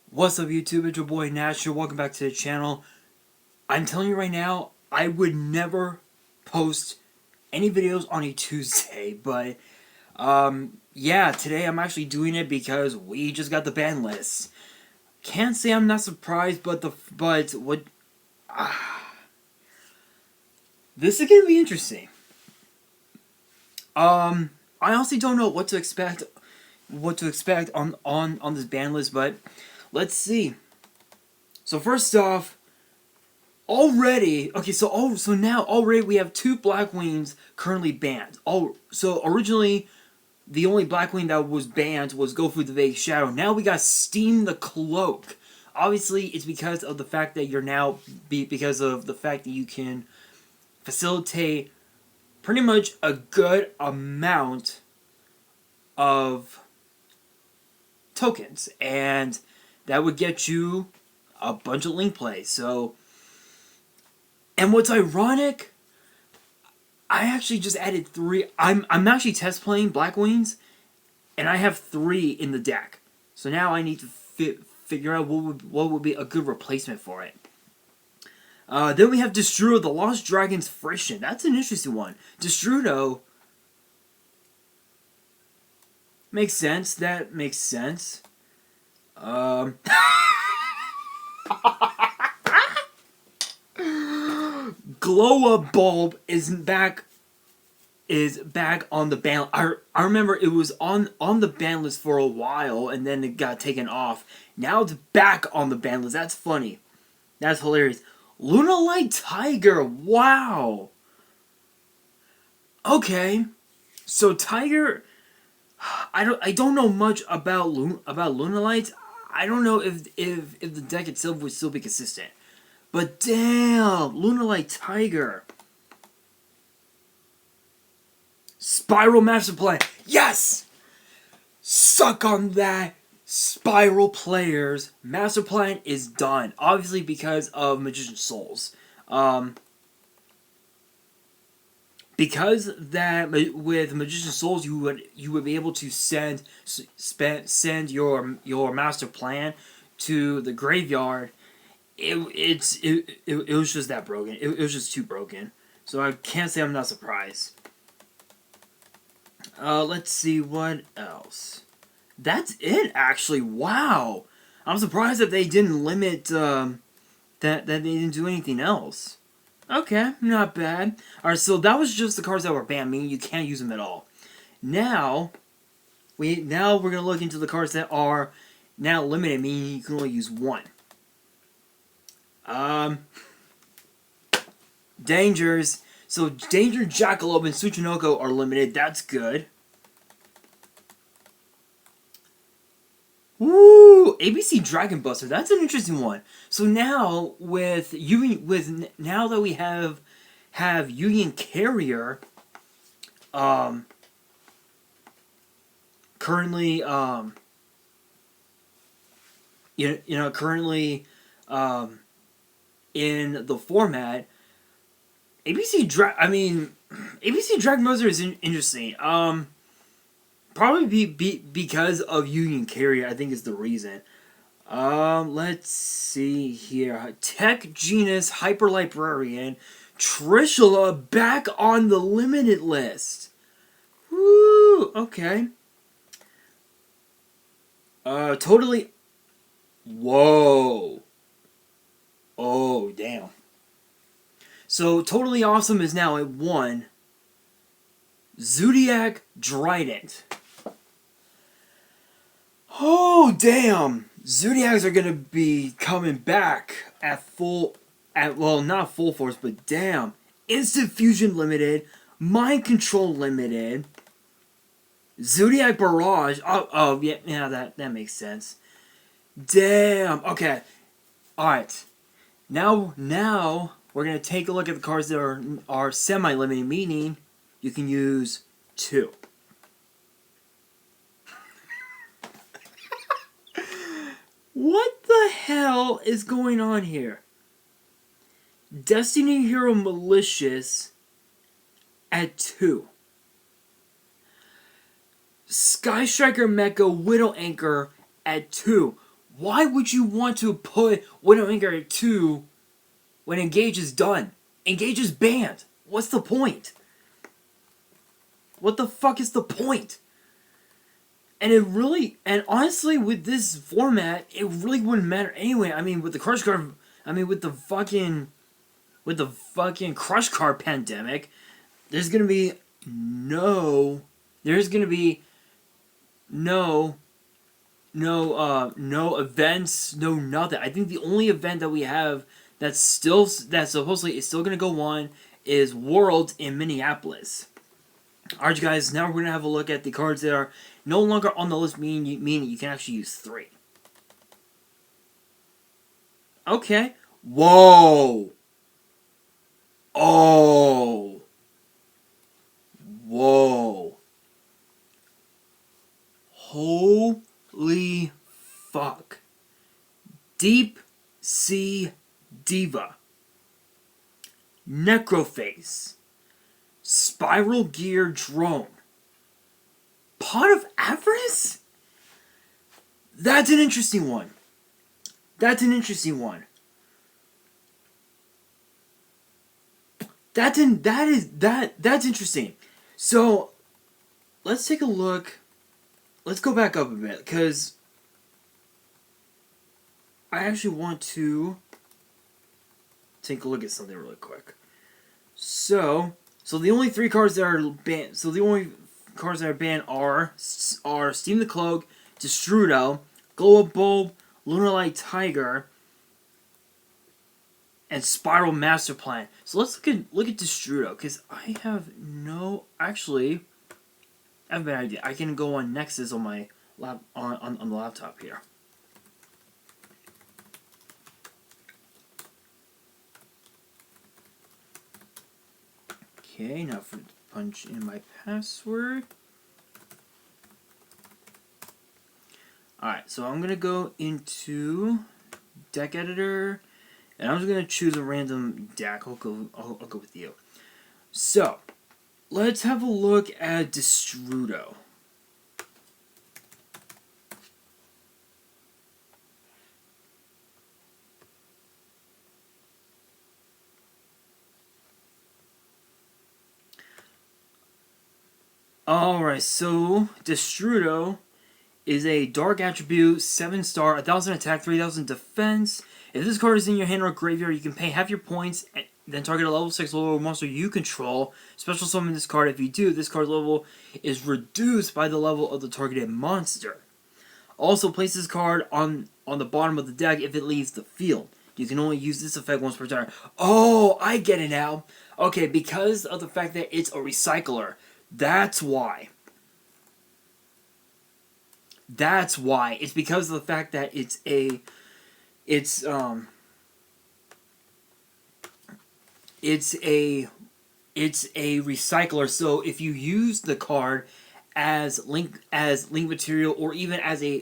What's up YouTube, it's your boy Nash here, welcome back to the channel. I'm telling you right now, I would never post any videos on a Tuesday, but yeah, today I'm actually doing it because we just got the ban list. Can't say I'm not surprised, but this is gonna be interesting. I honestly don't know what to expect on this ban list, but let's see. So first off, so now already we have two Blackwings currently banned. So originally the only Blackwing that was banned was Go Through the Vague Shadow. Now we got Steam the Cloak. Obviously, it's because of the fact that you can facilitate pretty much a good amount of tokens, and that would get you a bunch of link plays. So, and what's ironic, I actually just added 3. I'm actually test playing Blackwings, and I have 3 in the deck. So now I need to figure out what would be a good replacement for it. Then we have Destrudo, the Lost Dragon's Friction. That's an interesting one. Destrudo makes sense. That makes sense. Glow-Up Bulb is back on the ban. I remember it was on the ban list for a while and then it got taken off. Now it's back on the ban list. That's funny. That's hilarious. Lunalight Tiger. Wow. Okay. So Tiger, I don't know much about Lunalight. I don't know if the deck itself would still be consistent. But damn, Lunalight Tiger. Spiral Master Plan. Yes! Suck on that, Spiral players. Master Plan is done. Obviously because of Magician's Souls. Because that with Magician's Souls you would be able to send your Master Plan to the graveyard. It was just that broken. It was just too broken. So I can't say I'm not surprised. Let's see what else. That's it, actually. Wow. I'm surprised that they didn't limit, that they didn't do anything else. Okay, not bad. Alright, so that was just the cards that were banned, meaning you can't use them at all. Now we're gonna look into the cards that are now limited, meaning you can only use 1. Dangers. So Danger, Jackalope, and Tsuchinoko are limited. That's good. Woo! ABC Dragon Buster. That's an interesting one. So now now that we have Yugi and Carrier, currently in the format, ABC Dragon Buster is interesting. Probably because of Yugi and Carrier, I think is the reason. Let's see here. Tech Genus Hyper Librarian Trishula back on the limited list. Woo! Okay. Totally. Whoa. Oh, damn. So, Totally Awesome is now at 1. Zoodiac Trident. Oh, damn. Zoodiacs are going to be coming back well, not full force, but damn. Instant Fusion Limited. Mind Control Limited. Zoodiac Barrage. Oh, yeah, that makes sense. Damn. Okay. Alright. Now we're going to take a look at the cards that are semi-limited, meaning you can use 2. What the hell is going on here? Destiny Hero Malicious at 2. Sky Striker Mecha Widow Anchor at 2. Why would you want to put Widowmaker at 2 when Engage is done? Engage is banned. What's the point? What the fuck is the point? And honestly, with this format, it really wouldn't matter anyway. I mean, with the Crush Card, with the fucking Crush Card pandemic, there's gonna be no events, no nothing. I think the only event that we have that supposedly is still gonna go on is Worlds in Minneapolis. Alright, guys, now we're going to have a look at the cards that are no longer on the list, meaning you can actually use 3. Okay. Whoa! Oh! Whoa! Holy fuck. Deep Sea Diva. Necroface. Spiral Gear Drone. Pot of Avarice? That's an interesting one. That's interesting. So, let's take a look. Let's go back up a bit, because I actually want to take a look at something really quick. So the only 3 cards that are banned. So the only cards that are banned are Steam the Cloak, Destrudo, Glow Up Bulb, Lunalight Tiger, and Spiral Master Plan. So let's look at Destrudo, because I have no actually. I have an idea. I can go on Nexus on my on the laptop here. Okay, now for punch in my password. Alright, so I'm going to go into deck editor, and I'm just going to choose a random deck. I'll go with you. So, let's have a look at Destrudo. Alright, so Destrudo is a dark attribute, 7-star, 1000 attack, 3000 defense. If this card is in your hand or graveyard, you can pay half your points, and then target a level 6 lower monster you control. Special summon this card. If you do, this card's level is reduced by the level of the targeted monster. Also, place this card on the bottom of the deck if it leaves the field. You can only use this effect once per turn. Oh, I get it now. Okay, because of the fact that it's a recycler. That's why. It's because of the fact that it's a recycler. So if you use the card as link material, or even as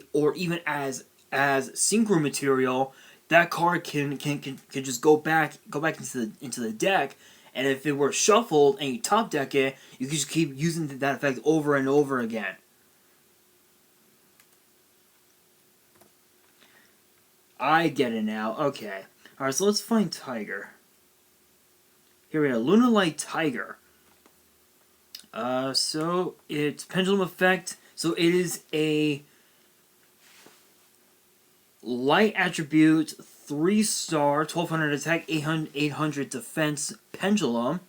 synchro material, that card can just go back into the deck. And if it were shuffled and you top deck it, you can just keep using that effect over and over again. I get it now. Okay. Alright, so let's find Tiger. Here we go. Lunalight Tiger. So it's Pendulum Effect. So it is a light attribute, 3-star, 1200 attack, 800 defense pendulum.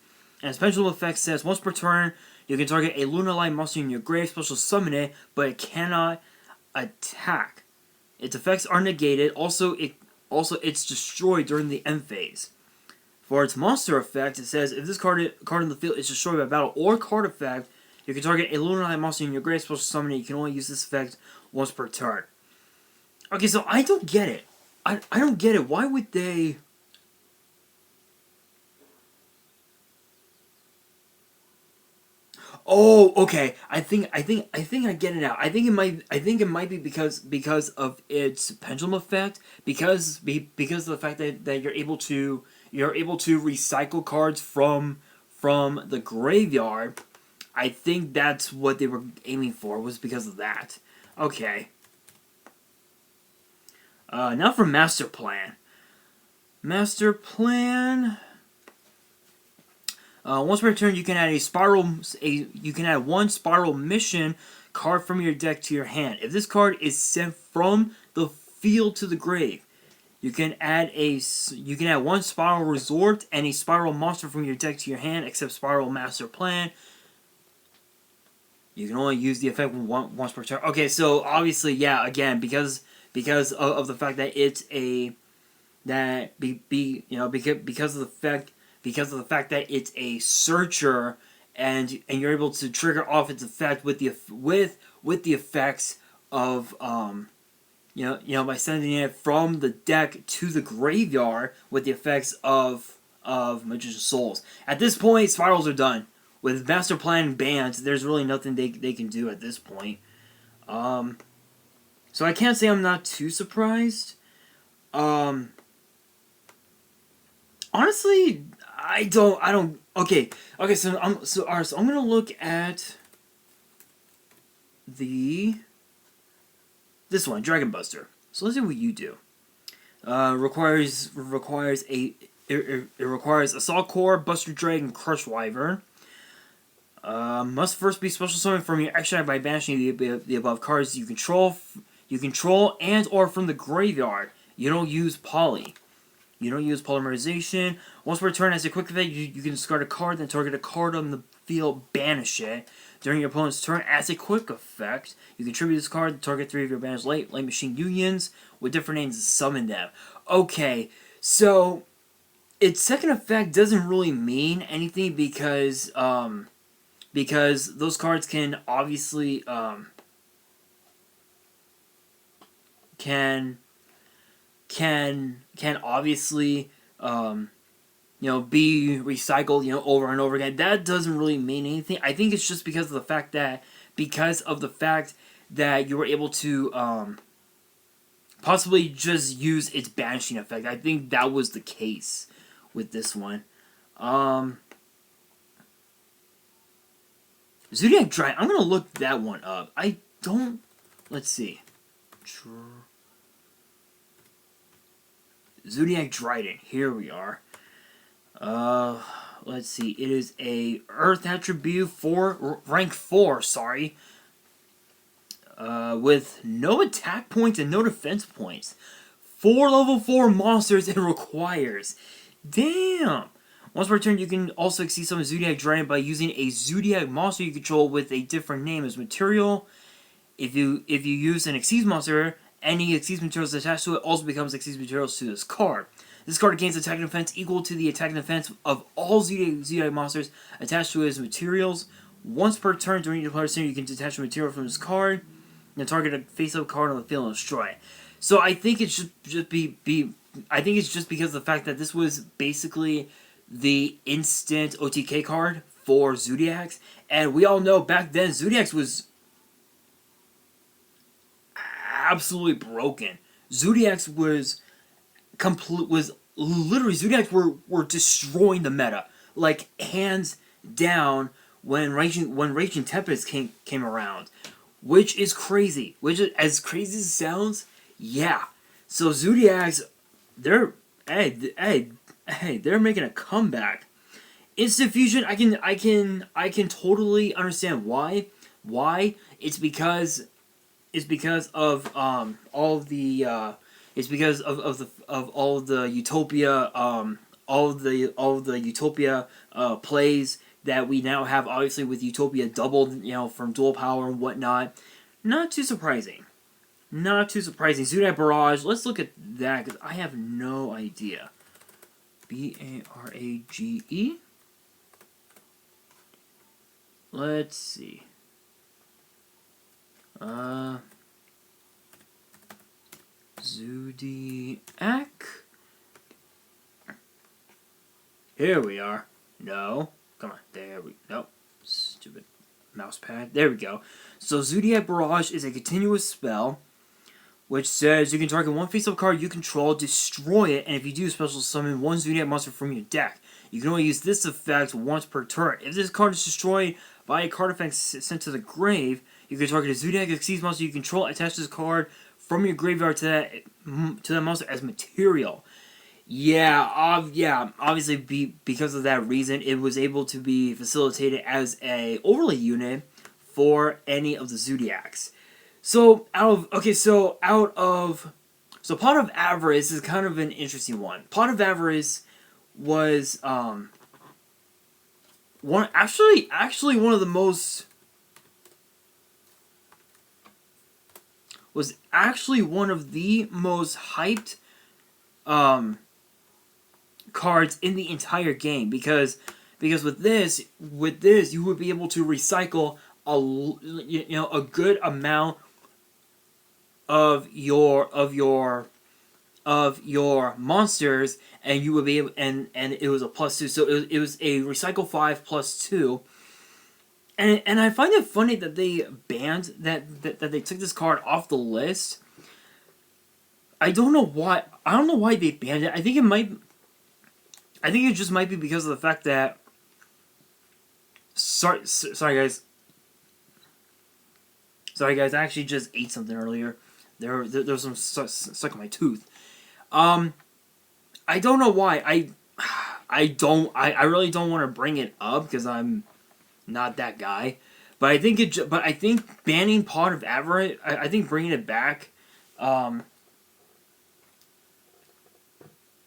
And its pendulum effect says once per turn, you can target a Lunalight monster in your grave, special summon it, but it cannot attack. Its effects are negated. Also, it's destroyed during the end phase. For its monster effect, it says if this card in the field is destroyed by battle or card effect, you can target a Lunalight monster in your grave, special summon it. You can only use this effect once per turn. Okay, so I don't get it. I don't get it. Why would they? Oh, okay. I think I get it now. I think it might be because of its pendulum effect. Because of the fact that you're able to recycle cards from the graveyard. I think that's what they were aiming for, was because of that. Okay. Now for Master Plan. Master Plan. Once per turn, you can add you can add one spiral mission card from your deck to your hand. If this card is sent from the field to the grave, you can add one spiral resort and a spiral monster from your deck to your hand, except Spiral Master Plan. You can only use the effect once per turn. Okay, so obviously, yeah, again, because of the fact that it's a because of the fact that it's a searcher, and you're able to trigger off its effect with the effects of by sending it from the deck to the graveyard with the effects of Magician's Souls. At this point, spirals are done. With Master Plan banned, there's really nothing they can do at this point. So I can't say I'm not too surprised. Honestly, I don't. Okay. So I'm gonna look at this one, Dragon Buster. So let's see what you do. Requires Assault Core, Buster Dragon, Crush Wyvern. Must first be special summoned from your extra deck by banishing the above cards you control and or from the graveyard. You don't use Poly. You don't use Polymerization. Once per turn, as a quick effect, you can discard a card, then target a card on the field, banish it. During your opponent's turn, as a quick effect, you contribute this card, target 3 of your banished light machine unions with different names and summon them. Okay, so its second effect doesn't really mean anything because those cards can obviously can obviously be recycled over and over again. That doesn't really mean anything. I think it's just because of the fact that you were able to possibly just use its banishing effect. I think that was the case with this one. Zoodiac Dragon. I'm gonna look that one up. Let's see. Zoodiac Dryden. Here we are. Let's see. It is a Earth attribute rank 4. Sorry. With no attack points and no defense points. 4 level 4 monsters it requires. Damn. Once per turn, you can also exceed summon Zoodiac Dryden by using a Zoodiac monster you control with a different name as material. If you use an Exceed monster, any Exceed materials attached to it also becomes Exceed materials to this card. This card gains attack and defense equal to the attack and defense of all Zoodiac monsters attached to it as materials. Once per turn during your player's turn, you can detach a material from this card and target a face-up card on the field and destroy it. So I think it should just I think it's just because of the fact that this was basically the instant OTK card for Zoodiacs, and we all know back then Zoodiacs was absolutely broken. Zodiacs was literally Zodiacs were destroying the meta, like hands down when Raging Tempest came around, which is crazy. Which is, as crazy as it sounds, yeah. So Zodiacs, they're making a comeback. Instant fusion, I can totally understand why. Why? It's because of all the Utopia Utopia plays that we now have, obviously with Utopia doubled, from dual power and whatnot. Not too surprising. Zoodiac Barrage, let's look at that because I have no idea. Barage. Let's see. Zoodiac. Here we are. No. Come on. There we go. Nope. Stupid mouse pad. There we go. So Zoodiac Barrage is a continuous spell which says you can target one face-up card you control, destroy it, and if you do, special summon one Zoodiac monster from your deck. You can only use this effect once per turn. If this card is destroyed by a card effect sent to the grave, you can target a Zoodiac Exceed monster you control, attach this card from your graveyard to that to that monster as material. Yeah, obviously, because of that reason, it was able to be facilitated as a overlay unit for any of the Zoodiacs. So Pot of Avarice is kind of an interesting one. Pot of Avarice was one one of the most was actually one of the most hyped cards in the entire game, because with this you would be able to recycle a good amount of your monsters, and you would be able, and it was a +2, so it was a recycle 5 +2. And I find it funny that they banned that they took this card off the list. I don't know why they banned it. I think it just might be because of the fact that sorry guys, I actually just ate something earlier. There was some stuck in my tooth. I don't know why. I really don't want to bring it up because I'm not that guy. But I think banning Pot of Avarice, I think bringing it back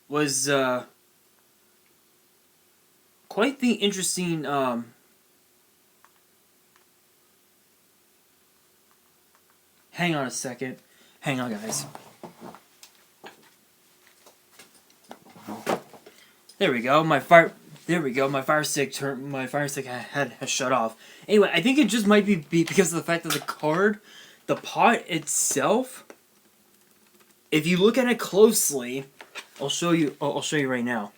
was quite the interesting hang on a second. Hang on, guys. There we go. My fire stick has shut off. Anyway, I think it just might be because of the fact that the pot itself, if you look at it closely, I'll show you right now.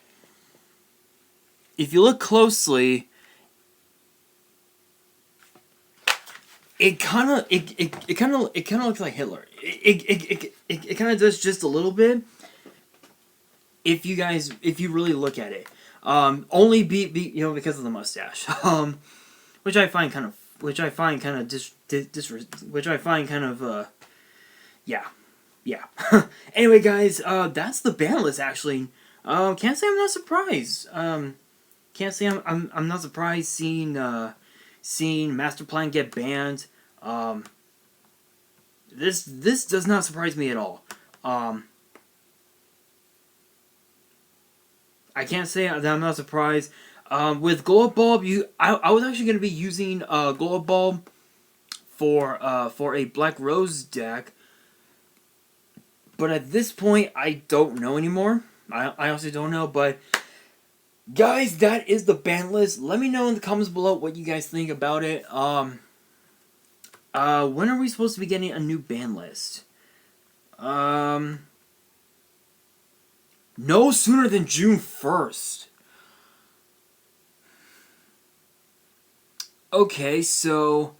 If you look closely, it kind of looks like Hitler. It kind of does just a little bit. If you really look at it, only because of the mustache, which I find kind of yeah. Anyway, guys, that's the ban list. Actually, can't say I'm not surprised. Can't say I'm not surprised seeing Master Plan get banned. This does not surprise me at all. I can't say that I'm not surprised. With Glow Bulb, I was actually going to be using Glow Bulb for a Black Rose deck, but at this point I don't know anymore. I honestly don't know. But guys, that is the ban list. Let me know in the comments below what you guys think about it. When are we supposed to be getting a new ban list? No sooner than June 1st. Okay, so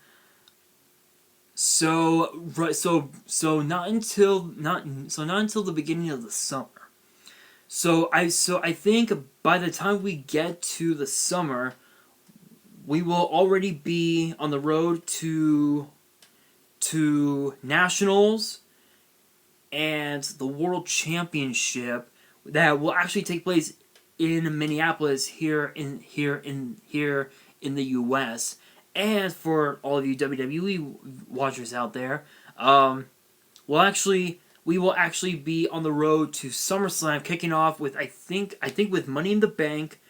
not until the beginning of the summer. So I think by the time we get to the summer, we will already be on the road to Nationals and the World Championship that will actually take place in Minneapolis here in the U.S. And for all of you WWE watchers out there, we will actually be on the road to SummerSlam, kicking off with I think with Money in the Bank,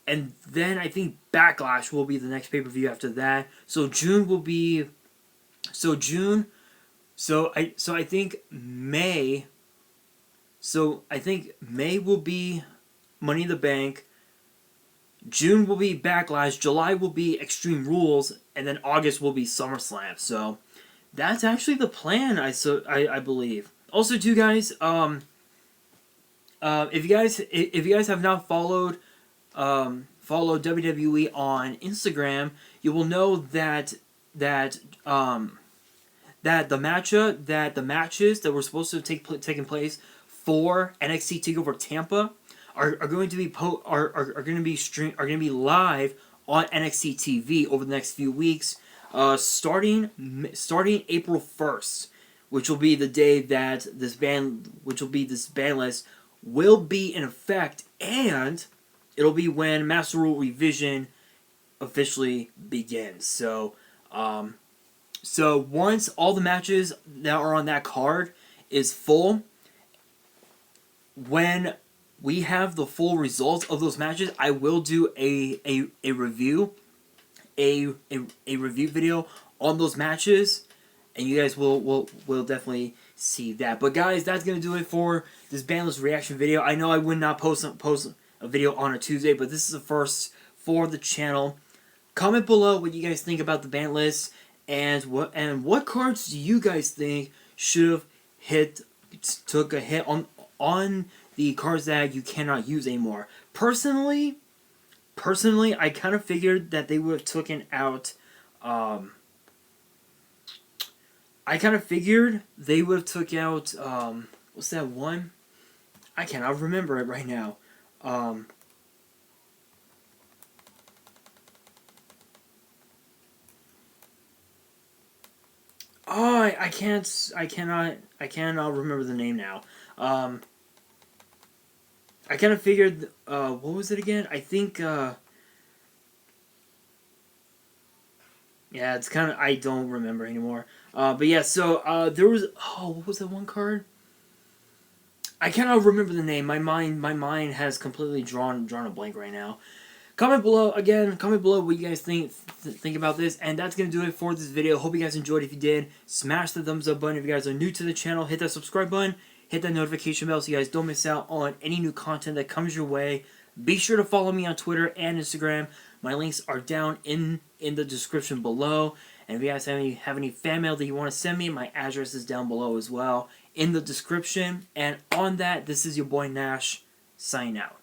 and then I think Backlash will be the next pay-per-view after that. So June will be I think May. So I think May will be Money in the Bank. June will be Backlash. July will be Extreme Rules, and then August will be SummerSlam. So that's actually the plan. I believe. Also, too, guys. If you guys have not followed WWE on Instagram, you will know that the matches that were supposed to taking place for NXT TakeOver Tampa are going to be live on NXT TV over the next few weeks, starting April 1st. which will be the day that this ban list will be in effect, and it'll be when Master Rule Revision officially begins. So once all the matches that are on that card is full, when we have the full results of those matches, I will do a review, a review video on those matches, and you guys will definitely see that. But guys, that's gonna do it for this bandless reaction video. I know I would not post a video on a Tuesday, but this is the first for the channel. Comment below what you guys think about the ban list, and what cards do you guys think should have took a hit on the cards that you cannot use anymore. Personally, I kind of figured that they would have taken out. I kind of figured they would have took out. What's that one? I cannot remember it right now. Oh, I cannot remember the name now. I kind of figured, what was it again? I think, yeah, it's kind of, I don't remember anymore. But yeah, so, there was, what was that one card? I cannot remember the name. My mind has completely drawn a blank right now. Comment below what you guys think about this, and that's gonna do it for this video. Hope you guys enjoyed. If you did, smash the thumbs up button. If you guys are new to the channel, hit that subscribe button, hit that notification bell so you guys don't miss out on any new content that comes your way. Be sure to follow me on Twitter and Instagram. My links are down in the description below. And if you guys have any fan mail that you want to send me, my address is down below as well in the description. And on that, this is your boy Nash, signing out.